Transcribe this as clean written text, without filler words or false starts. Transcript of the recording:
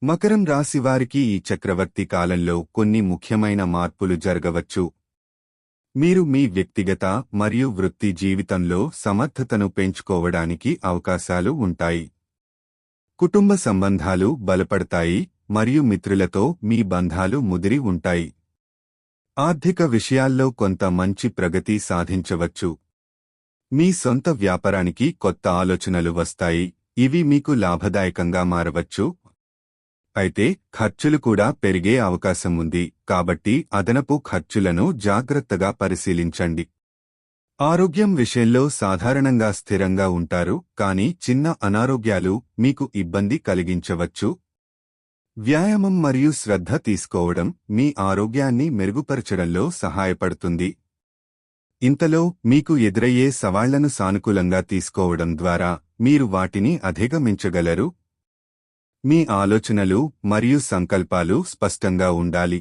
మకరం రాశి వారికి ఈ చక్రవర్తి కాలంలో కొన్ని ముఖ్యమైన మార్పులు జరగవచ్చు. మీరు మీ వ్యక్తిగత మరియు వృత్తి జీవితంలో సమర్థతను పెంచుకోవడానికి అవకాశాలు ఉంటాయి. కుటుంబ సంబంధాలు బలపడతాయి మరియు మిత్రులతో మీ బంధాలు ముదిరి ఉంటాయి. ఆర్థిక విషయాల్లో కొంత మంచి ప్రగతి సాధించవచ్చు. మీ సొంత వ్యాపారానికి కొత్త ఆలోచనలు వస్తాయి, ఇవి మీకు లాభదాయకంగా మారవచ్చు. అయితే ఖర్చులు కూడా పెరిగే అవకాశం ఉంది, కాబట్టి అదనపు ఖర్చులను జాగ్రత్తగా పరిశీలించండి. ఆరోగ్యం విషయంలో సాధారణంగా స్థిరంగా ఉంటారు, కానీ చిన్న అనారోగ్యాలు మీకు ఇబ్బంది కలిగించవచ్చు. వ్యాయామం మరియు శ్రద్ధ తీసుకోవడం మీ ఆరోగ్యాన్ని మెరుగుపరచడంలో సహాయపడుతుంది. ఇంతలో మీకు ఎదురయ్యే సవాళ్లను సానుకూలంగా తీసుకోవడం ద్వారా మీరు వాటిని అధిగమించగలరు. మీ ఆలోచనలు మరియు సంకల్పాలు స్పష్టంగా ఉండాలి.